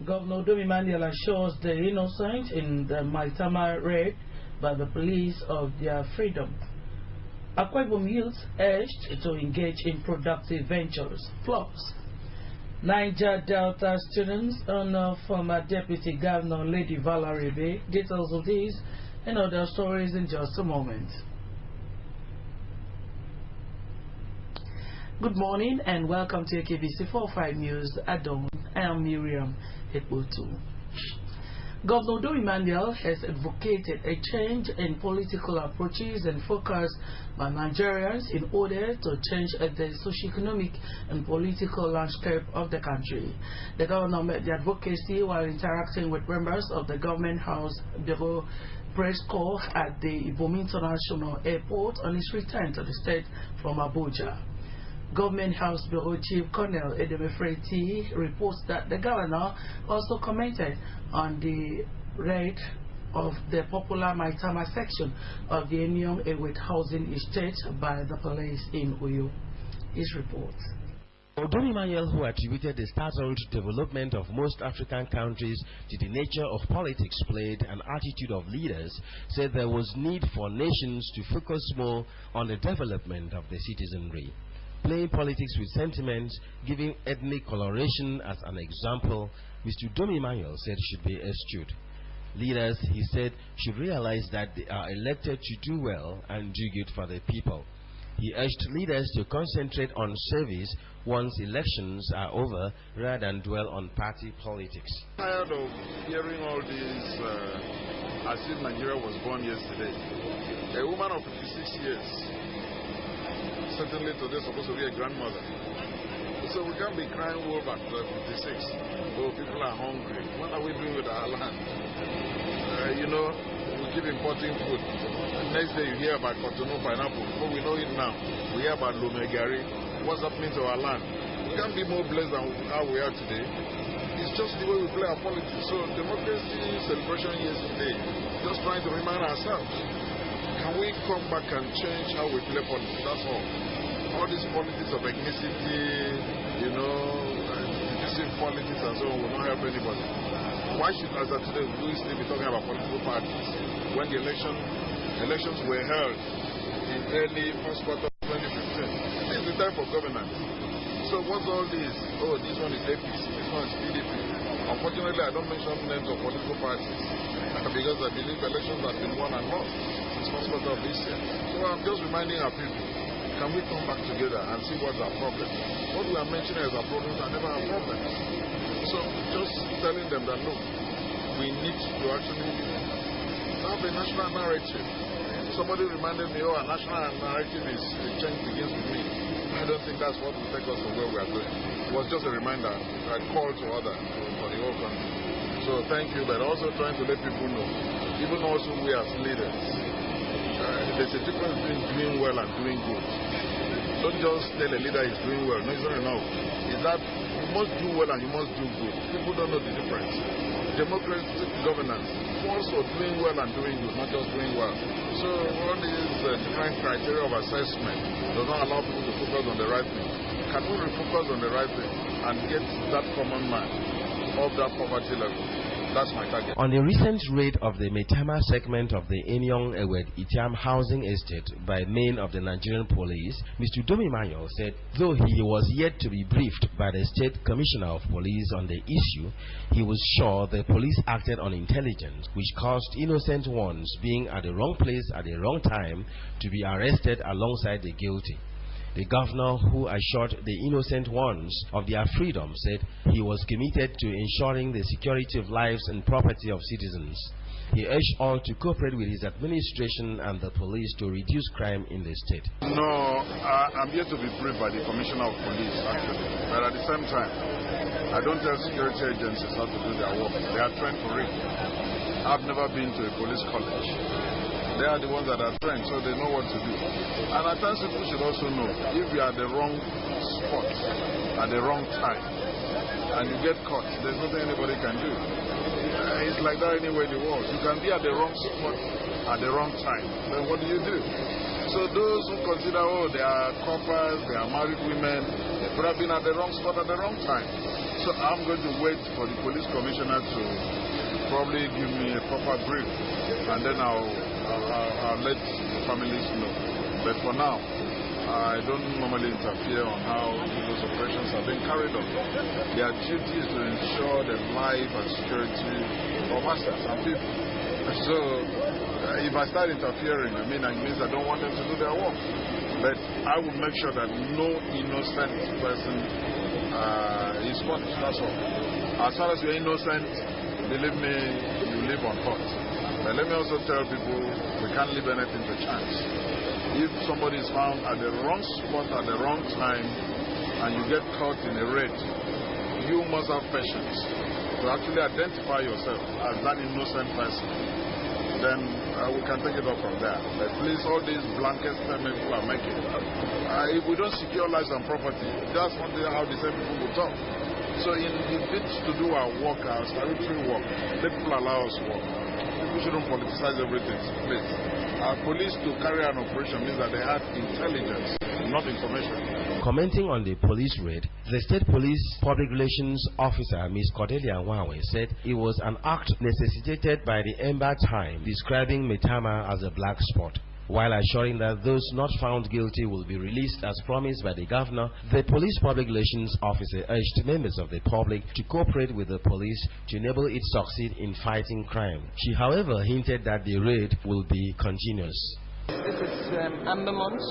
Governor Domi Manuel assures the innocent in the Maitama raid by the police of their freedom. Akwa Ibom youths urged to engage in productive ventures. Plus, Niger Delta students honor former Deputy Governor Lady Valerie Bay. Details of these and other stories in just a moment. Good morning and welcome to KBC 45 News at dawn. I am Miriam Ekbotu. Governor Domi Manuel has advocated a change in political approaches and focus by Nigerians in order to change the socio-economic and political landscape of the country. The governor made the advocacy while interacting with members of the Government House Bureau Press Corps at the Ibom International Airport on his return to the state from Abuja. Government House Bureau Chief Colonel Edemefreti reports that the governor also commented on the raid of the popular Maitama section of the Enyong Ewed housing estate by the police in Uyo. His report. Domi Manuel, who attributed the startled development of most African countries to the nature of politics played and attitude of leaders, said there was need for nations to focus more on the development of the citizenry. Playing politics with sentiment, giving ethnic coloration as an example, Mr. Domi Manuel said should be eschewed. Leaders, he said, should realize that they are elected to do well and do good for the people. He urged leaders to concentrate on service once elections are over rather than dwell on party politics. Tired of hearing all this as if Nigeria was born yesterday. A woman of 56 years, certainly today supposed to be a grandmother. So we can't be crying wolf at 56. Oh, people are hungry. What are we doing with our land? You know, we keep importing food. The next day you hear about Cotonou pineapple. Before we know it now, we hear about Lumegari. What's happening to our land? We can't be more blessed than how we are today. It's just the way we play our politics. So democracy celebration yesterday, just trying to remind ourselves. Can we come back and change how we play politics? That's all. All these politics of ethnicity, you know, divisive politics and so on will not help anybody. Why should, as of today, we still be talking about political parties when the elections were held in early first quarter of 2015? This is the time for governance. So what's all this? Oh, this one is APC, this one is PDP. Unfortunately, I don't mention names of political parties because I believe elections have been won and lost since first quarter of this year. So I'm just reminding our people, can we come back together and see what's our problem? What we are mentioning as our problems are never our problems. So just telling them that, look, we need to actually have a national narrative. Somebody reminded me, oh, a national narrative is a change begins with me. I don't think that's what will take us to where we are going. It was just a reminder, a call to others for the whole country. So thank you, but also trying to let people know, even also we as leaders, there's a difference between doing well and doing good. Don't just tell a leader he's doing well. No, it's not enough. It's that you must do well and you must do good. People don't know the difference. Democratic governance calls for doing well and doing good, not just doing well. So all these different criteria of assessment does not allow people to focus on the right thing. Can we refocus on the right thing and get that common man off that poverty level? That's my target. On the recent raid of the Maitama segment of the Enyong Ewed Itiam housing estate by men of the Nigerian police, Mr. Domi Manuel said though he was yet to be briefed by the State Commissioner of Police on the issue, he was sure the police acted on intelligence, which caused innocent ones being at the wrong place at the wrong time to be arrested alongside the guilty. The governor, who assured the innocent ones of their freedom, said he was committed to ensuring the security of lives and property of citizens. He urged all to cooperate with his administration and the police to reduce crime in the state. No, I'm here to be briefed by the Commissioner of Police, actually. But at the same time, I don't tell security agencies how to do their work. They are trained for it. I've never been to a police college. They are the ones that are trained, so they know what to do. And at times people should also know, if you are at the wrong spot at the wrong time and you get caught, there's nothing anybody can do. It's like that anywhere in the world. You can be at the wrong spot at the wrong time. Then what do you do? So those who consider, oh, they are coppers, they are married women, they could have been at the wrong spot at the wrong time. So So I'm going to wait for the police commissioner to probably give me a proper brief, and then I'll let the families know. But for now, I don't normally interfere on how those operations are being carried on. Their duty is to ensure the life and security of assets and people. So if I start interfering, it means I don't want them to do their work. But I will make sure that no innocent person is punished. That's all. As far as you're innocent, believe me, you live on court. But let me also tell people we can't leave anything to chance. If somebody is found at the wrong spot at the wrong time and you get caught in a raid, you must have patience to actually identify yourself as that innocent person. Then we can take it up from there. But please, all these blanket statements people are making, if we don't secure lives and property, that's not how the same people will talk. So in the bid to do our work, our statutory work, let people allow us to work. People shouldn't politicize everything, please. Our police to carry an operation means that they have intelligence, not information. Commenting on the police raid, the State Police Public Relations Officer, Ms. Cordelia Nwawe, said it was an act necessitated by the Ember Time, describing Maitama as a black spot. While assuring that those not found guilty will be released as promised by the governor, the Police Public Relations Officer urged members of the public to cooperate with the police to enable it succeed in fighting crime. She, however, hinted that the raid will be continuous. This is Amber Month.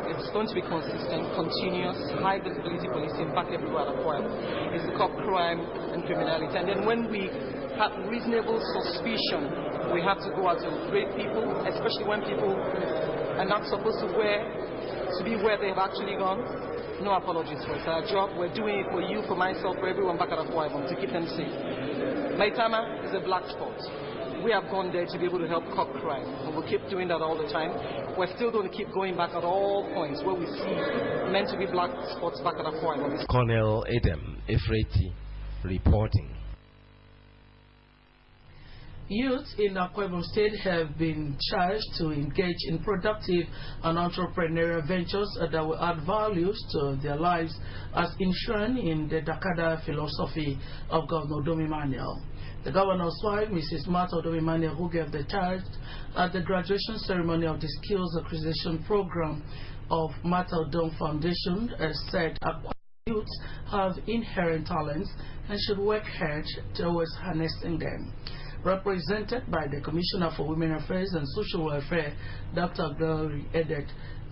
It's going to be consistent, continuous, high visibility policing back everywhere at Akwa Ibom. It's to curb crime and criminality. And then when we have reasonable suspicion, we have to go out to raid people, especially when people are not supposed to be where they have actually gone. No apologies for it. It's our job. We're doing it for you, for myself, for everyone back at Akwa Ibom to keep them safe. Maitama is a black spot. We have gone there to be able to help curb crime, and we'll keep doing that all the time. We're still going to keep going back at all points where we see meant to be black spots back at Akwa Ibom. Colonel Adam Efreti reporting. Youth in Akwa Ibom State have been charged to engage in productive and entrepreneurial ventures that will add values to their lives, as enshrined in the Dakada philosophy of Governor Dome Emmanuel. The governor's wife, Mrs. Martha Dome Emmanuel, who gave the charge at the graduation ceremony of the Skills Acquisition Program of Martha Dome Foundation, said Akwa youths have inherent talents and should work hard towards harnessing them. Represented by the Commissioner for Women Affairs and Social Welfare, Dr. Glory Edet,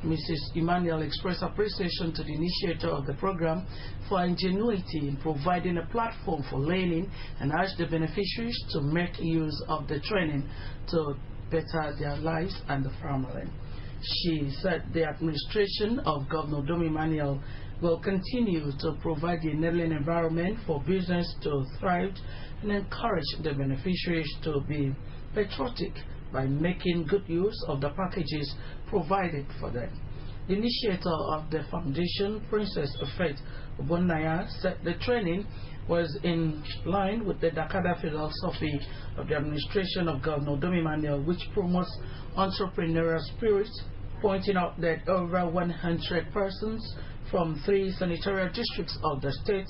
Mrs. Emmanuel expressed appreciation to the initiator of the program for ingenuity in providing a platform for learning and urged the beneficiaries to make use of the training to better their lives and the family. She said the administration of Governor Dome Emmanuel will continue to provide the enabling environment for business to thrive and encourage the beneficiaries to be patriotic by making good use of the packages provided for them. The initiator of the foundation, Princess Faith Obonaya, said the training was in line with the Dakada philosophy of the administration of Governor Dome Emmanuel, which promotes entrepreneurial spirit, pointing out that over 100 persons from 3 senatorial districts of the state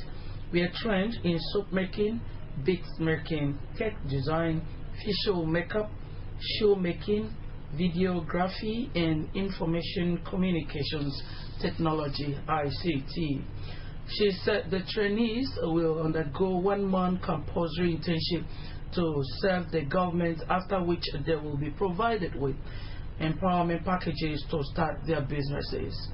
were trained in soap making, beads making, cake design, facial makeup, show making, videography, and information communications technology (ICT). She said the trainees will undergo 1-month compulsory internship to serve the government, after which they will be provided with empowerment packages to start their businesses.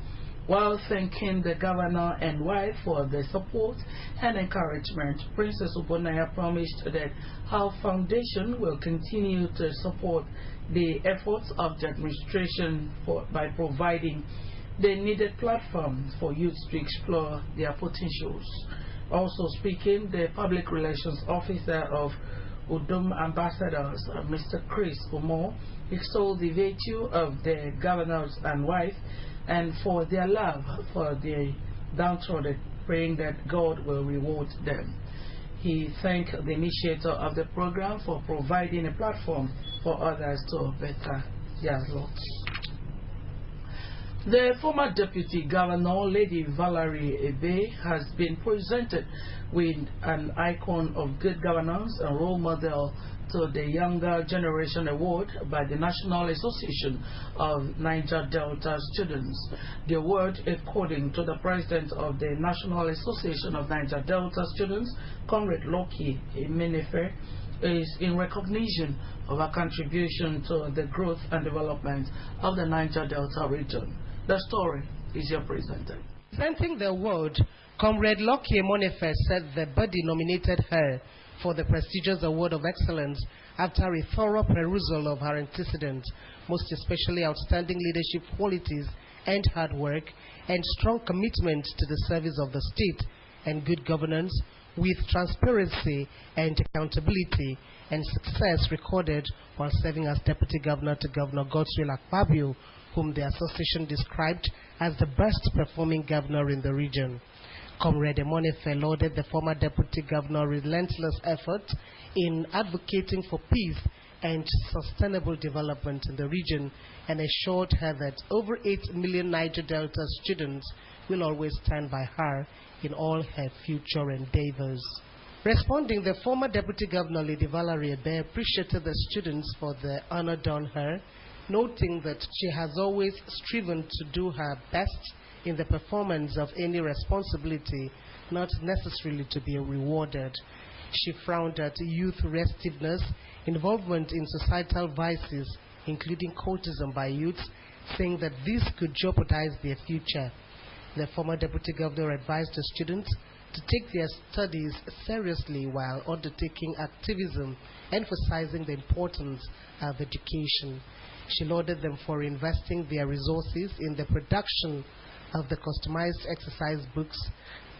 While thanking the governor and wife for their support and encouragement, Princess Obonaya promised that her foundation will continue to support the efforts of the administration by providing the needed platform for youth to explore their potentials. Also speaking, the Public Relations Officer of Udom Ambassadors, Mr. Chris Omo, extolled the virtue of the governors and wife and for their love for the downtrodden, praying that God will reward them. He thanked the initiator of the program for providing a platform for others to better their lots. The former Deputy Governor, Lady Valerie Ebe, has been presented with an icon of good governance and role model to the Younger Generation Award by the National Association of Niger Delta Students. The award, according to the President of the National Association of Niger Delta Students, Comrade Loki Emenefe, is in recognition of a contribution to the growth and development of the Niger Delta region. The story is your presenter. Presenting the award, Comrade Loki Emenefe said the body nominated her for the prestigious Award of Excellence after a thorough perusal of her antecedents, most especially outstanding leadership qualities and hard work and strong commitment to the service of the state and good governance with transparency and accountability and success recorded while serving as Deputy Governor to Governor Godswill Akpabio, whom the association described as the best performing governor in the region. Comrade Emenefe lauded the former Deputy Governor's relentless effort in advocating for peace and sustainable development in the region and assured her that over 8 million Niger Delta students will always stand by her in all her future endeavors. Responding, the former Deputy Governor, Lady Valerie Ebe, appreciated the students for the honor done her, noting that she has always striven to do her best in the performance of any responsibility, not necessarily to be rewarded. She frowned at youth restiveness, involvement in societal vices, including courtesan by youths, saying that this could jeopardize their future. The former Deputy Governor advised the students to take their studies seriously while undertaking activism, emphasizing the importance of education. She lauded them for investing their resources in the production of the customized exercise books,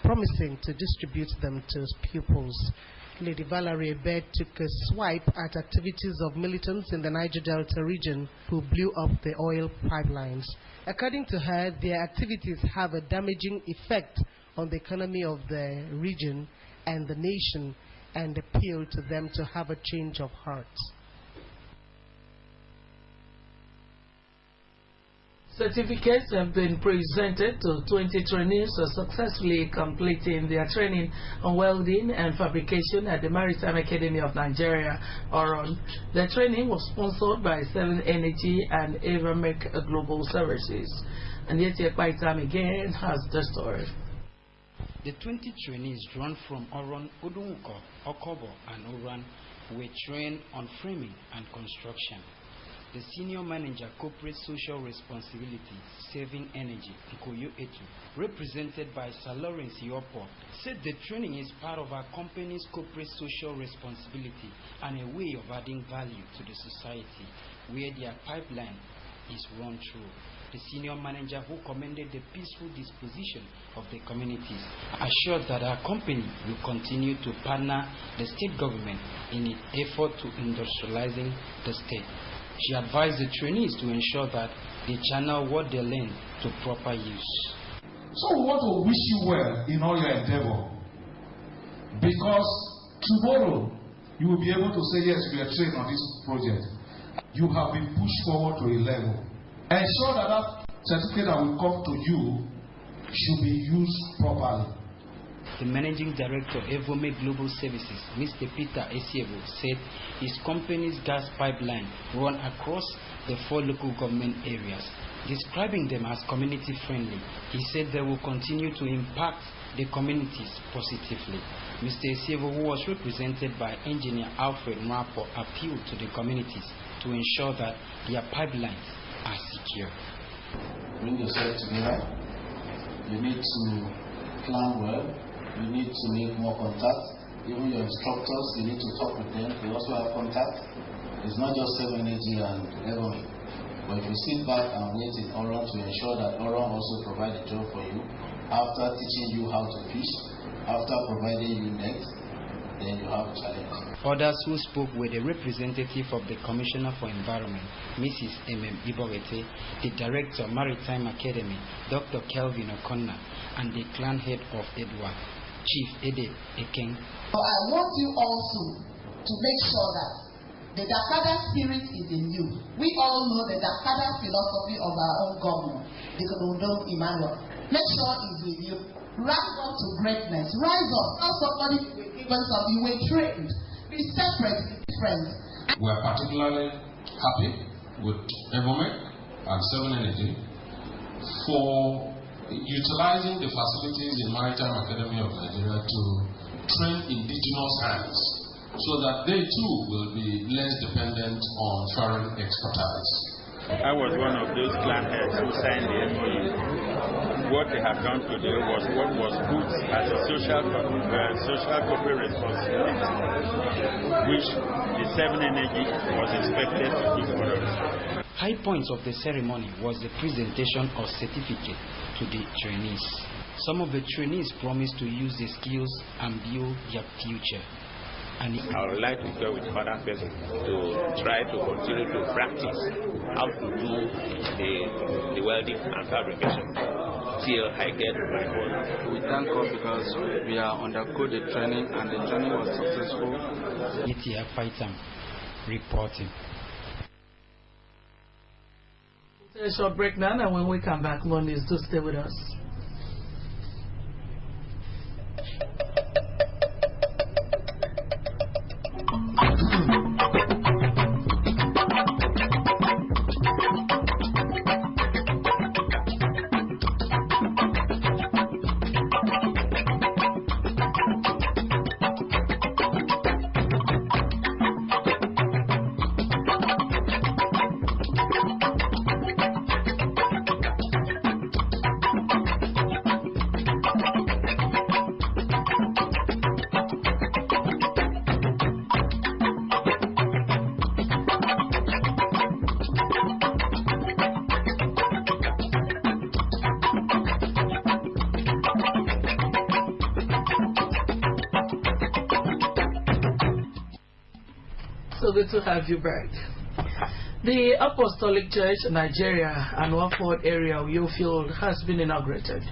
promising to distribute them to pupils. Lady Valerie Ebe took a swipe at activities of militants in the Niger Delta region who blew up the oil pipelines. According to her, their activities have a damaging effect on the economy of the region and the nation, and appealed to them to have a change of heart. Certificates have been presented to 20 trainees successfully completing their training on welding and fabrication at the Maritime Academy of Nigeria, Oron. The training was sponsored by 7 Energy and Avamec Global Services. And yet, by time again, has the story. The 20 trainees drawn from Oron, Udunko, Okobo, and Oran were trained on framing and construction. The Senior Manager, Corporate Social Responsibility, Saving Energy, Nkoyo Etu, represented by Sir Lawrence Yopo, said the training is part of our company's corporate social responsibility and a way of adding value to the society where their pipeline is run through. The Senior Manager, who commended the peaceful disposition of the communities, assured that our company will continue to partner the state government in its effort to industrializing the state. She advised the trainees to ensure that they channel what they learn to proper use. So we want to wish you well in all your endeavor, because tomorrow you will be able to say, yes, we are trained on this project. You have been pushed forward to a level. Ensure that that certificate that will come to you should be used properly. The Managing Director of Avamec Global Services, Mr. Peter Esievo, said his company's gas pipeline run across the 4 local government areas, describing them as community friendly. He said they will continue to impact the communities positively. Mr. Esievo, who was represented by Engineer Alfred Mwapo, appealed to the communities to ensure that their pipelines are secure. Bring yourself together. You need to plan well. You need to make more contact. Even your instructors, you need to talk with them. They also have contact. It's not just 7 Energy and Avamec. But if you sit back and wait in Oron to ensure that Oron also provide a job for you, after teaching you how to fish, after providing you nets, then you have a challenge. Others who spoke were the representative of the Commissioner for Environment, Mrs. M.M. Iborete, the Director of Maritime Academy, Dr. Kelvin O'Connor, and the clan head of Edward, Chief Ede Ekeng. I want you also to make sure that The Dakada spirit is in you. We all know the Dakada philosophy of our own governor, the Kodondo Emmanuel. Make sure it's with you. Rise up to greatness. Rise up. Tell somebody you were trained. Be separate, be different. We are particularly happy with Evomec and 7Energy for utilizing the facilities in Maritime Academy of Nigeria to train indigenous hands so that they too will be less dependent on foreign expertise. I was one of those clan heads who signed the MOU. What they have done today was what was put as a social corporate responsibility, which the 7Energy was expected to do for us. High points of the ceremony was the presentation of certificate to the trainees. Some of the trainees promised to use the skills and build their future. And I would like to go with other persons to try to continue to practice how to do the welding and fabrication till I get my own. We thank God because we are undergo the training and the training was successful. ETF Fightam reporting. A short break now, and when we come back, more news. Do stay with us. So good to have you back. The Apostolic Church Nigeria, Anwaford area, Uyofield, has been inaugurated.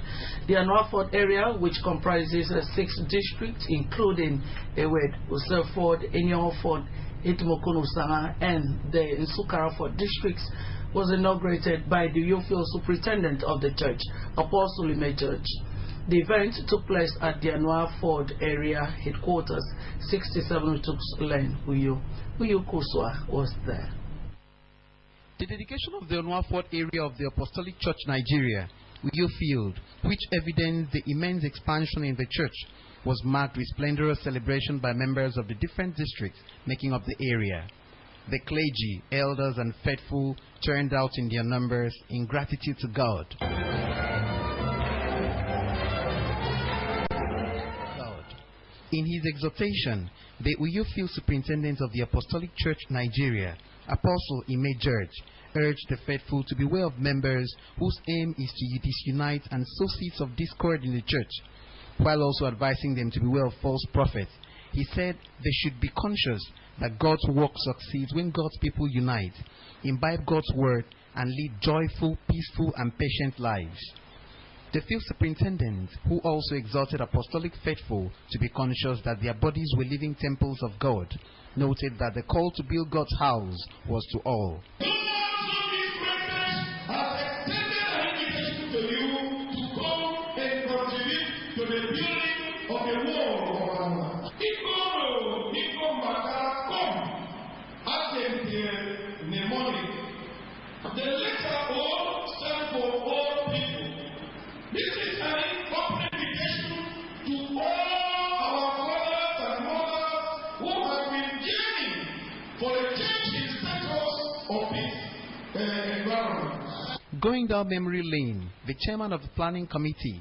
The Anwaford area, which comprises 6 districts, including Ewed, Uselford, Enyoford, Itimokunusanga, and the Nsukaraford districts, was inaugurated by the Uyofield Superintendent of the Church, Apostle Ime Church. The event took place at the Anwaford area headquarters, 67 Tooks Lane, Uyo. Uyo Kuswa was there. The dedication of the Anwaford area of the Apostolic Church Nigeria, Uyofield, which evidenced the immense expansion in the church, was marked with splendorous celebration by members of the different districts making up the area. The clergy, elders, and faithful turned out in their numbers in gratitude to God. In his exhortation, the Uyofield Superintendent of the Apostolic Church Nigeria, Apostle Ime Church, urged the faithful to beware of members whose aim is to disunite and sow seeds of discord in the church, while also advising them to beware of false prophets. He said they should be conscious that God's work succeeds when God's people unite, imbibe God's word, and lead joyful, peaceful, and patient lives. The field superintendent, who also exhorted apostolic faithful to be conscious that their bodies were living temples of God, noted that the call to build God's house was to all. The letter O stands for all people. This is an important invitation to all our fathers and mothers who have been yearning for a change in status of this environment. Going down memory lane, the chairman of the planning committee,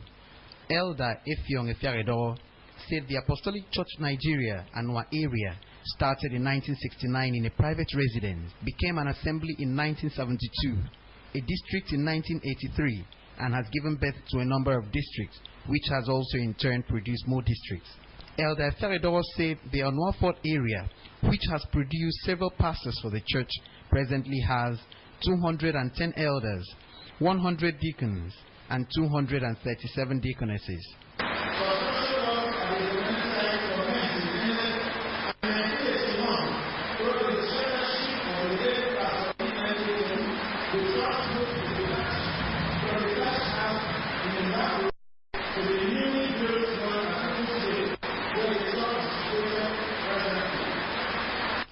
Elder Effiong Efiaredo, said the Apostolic Church Nigeria, Anwa area, started in 1969 in a private residence, became an assembly in 1972, a district in 1983, and has given birth to a number of districts, which has also in turn produced more districts. Elder Feredor said the Anwaford area, which has produced several pastors for the church, presently has 210 elders, 100 deacons, and 237 deaconesses.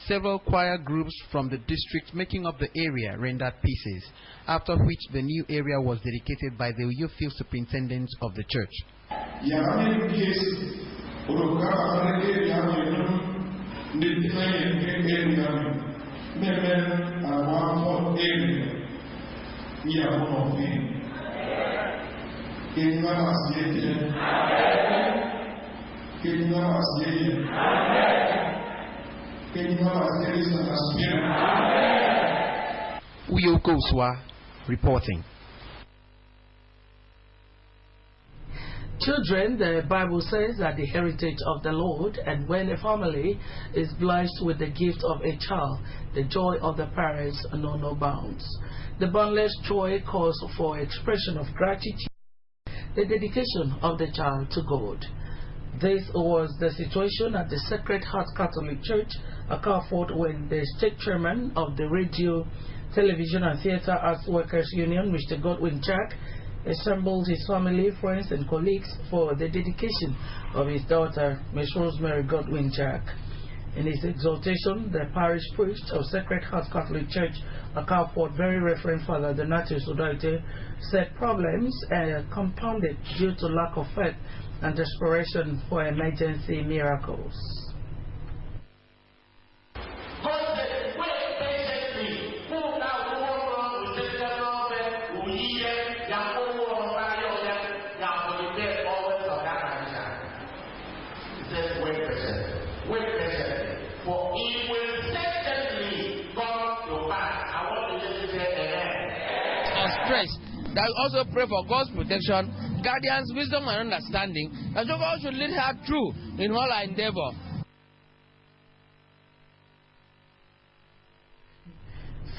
several choir groups from the district making up the area rendered pieces, after which the new area was dedicated by the Uyo Field Superintendent of the church. Uyo Koswa reporting. Children, the Bible says, are the heritage of the Lord, and when a family is blessed with the gift of a child, the joy of the parents know no bounds. The boundless joy calls for expression of gratitude, the dedication of the child to God. This was the situation at the Sacred Heart Catholic Church, Akalford, when the state chairman of the Radio, Television and Theatre Arts Workers Union, Mr. Godwin Jack, assembled his family, friends and colleagues for the dedication of his daughter, Miss Rosemary Godwin Jack. In his exhortation, the parish priest of Sacred Heart Catholic Church, Akalford, Very Reverend Father Donatus Udoite, said problems are compounded due to lack of faith and desperation for emergency miracles. That also pray for God's protection, guidance, wisdom, and understanding, and so God should lead her through in all her endeavor.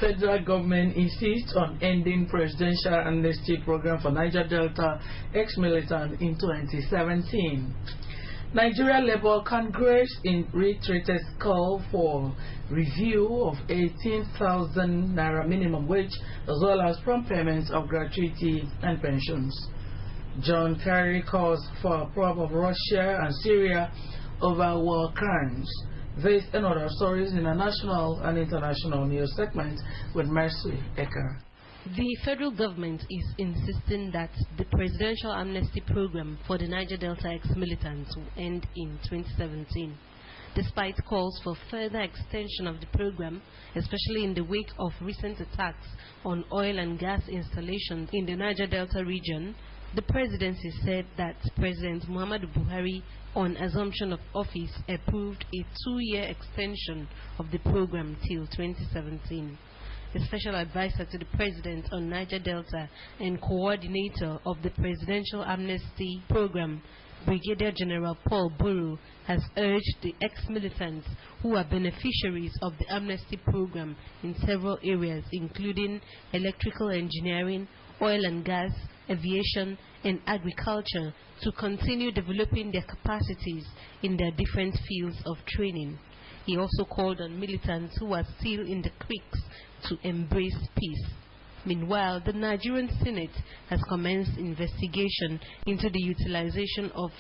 Federal government insists on ending presidential amnesty program for Niger Delta ex-militant in 2017. Nigeria Labour Congress reiterated call for review of 18,000 naira minimum wage as well as prompt payments of gratuity and pensions. John Kerry calls for a probe of Russia and Syria over war crimes. This and other stories in a national and international news segment with Mercy Ecker. The federal government is insisting that the presidential amnesty program for the Niger Delta ex-militants will end in 2017. Despite calls for further extension of the program, especially in the wake of recent attacks on oil and gas installations in the Niger Delta region, the presidency said that President Muhammadu Buhari, on assumption of office, approved a 2-year extension of the program till 2017. The special advisor to the president on Niger Delta and coordinator of the presidential amnesty program, Brigadier General Paul Buru, has urged the ex-militants who are beneficiaries of the amnesty program in several areas, including electrical engineering, oil and gas, aviation, and agriculture, to continue developing their capacities in their different fields of training. He also called on militants who are still in the creeks to embrace peace. Meanwhile, the Nigerian Senate has commenced investigation into the utilization of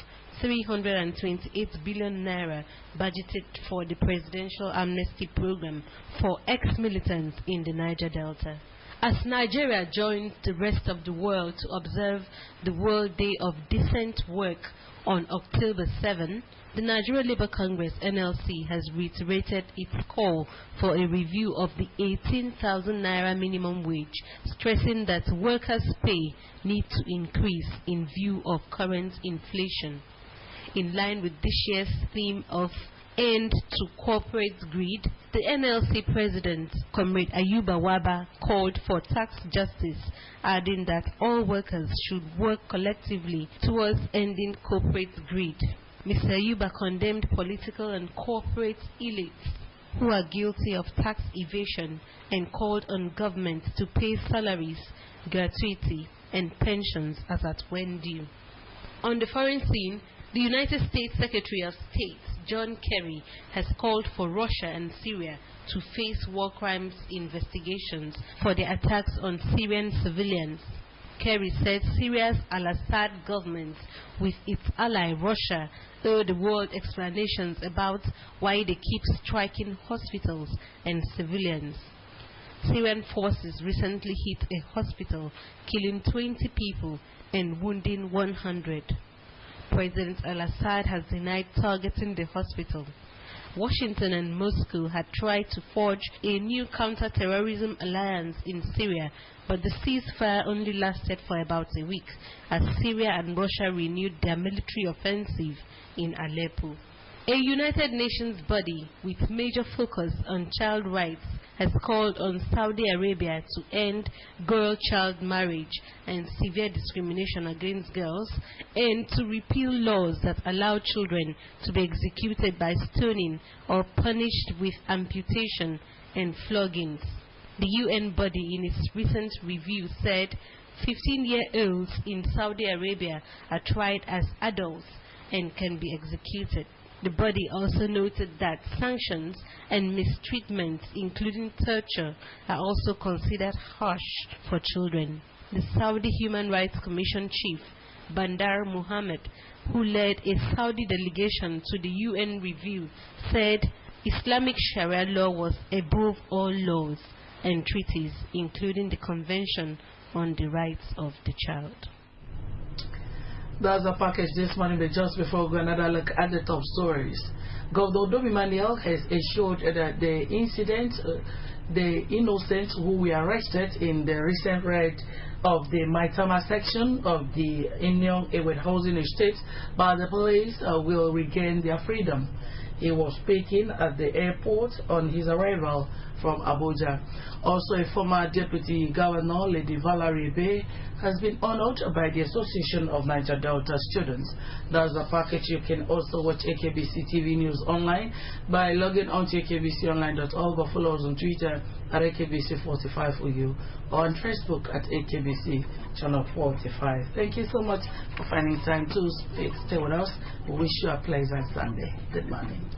328 billion naira budgeted for the presidential amnesty program for ex-militants in the Niger Delta. As Nigeria joins the rest of the world to observe the World Day of Decent Work on October 7, the Nigeria Labour Congress (NLC) has reiterated its call for a review of the 18,000 naira minimum wage, stressing that workers' pay need to increase in view of current inflation. In line with this year's theme of End to Corporate Greed, the NLC President, Comrade Ayuba Waba, called for tax justice, adding that all workers should work collectively towards ending corporate greed. Mr. Ayuba condemned political and corporate elites who are guilty of tax evasion and called on government to pay salaries, gratuity, and pensions as at when due. On the foreign scene, the United States Secretary of State, John Kerry, has called for Russia and Syria to face war crimes investigations for the attacks on Syrian civilians. Kerry said Syria's al-Assad government, with its ally Russia, owe the world explanations about why they keep striking hospitals and civilians. Syrian forces recently hit a hospital, killing 20 people and wounding 100. President al-Assad has denied targeting the hospital. Washington and Moscow had tried to forge a new counter-terrorism alliance in Syria, but the ceasefire only lasted for about a week as Syria and Russia renewed their military offensive in Aleppo. A United Nations body with major focus on child rights has called on Saudi Arabia to end girl-child marriage and severe discrimination against girls, and to repeal laws that allow children to be executed by stoning or punished with amputation and floggings. The UN body in its recent review said 15-year-olds in Saudi Arabia are tried as adults and can be executed. The body also noted that sanctions and mistreatment, including torture, are also considered harsh for children. The Saudi Human Rights Commission chief, Bandar Muhammad, who led a Saudi delegation to the UN review, said Islamic Sharia law was above all laws and treaties, including the Convention on the Rights of the Child. That's the package this morning, but just before we go another look at the top stories. Governor Domi Manuel has assured that the incident, the innocents who were arrested in the recent raid of the Maitama section of the Inyong Ewed housing estate by the police will regain their freedom. He was speaking at the airport on his arrival from Abuja. Also, a former deputy governor, Lady Valerie Bay, has been honored by the Association of Niger Delta Students. That's the package. You can also watch AKBC TV News online by logging on to akbconline.org or follow us on Twitter at AKBC45 for you, or on Facebook at AKBC Channel 45. Thank you so much for finding time to stay with us. We wish you a pleasant Sunday. Good morning.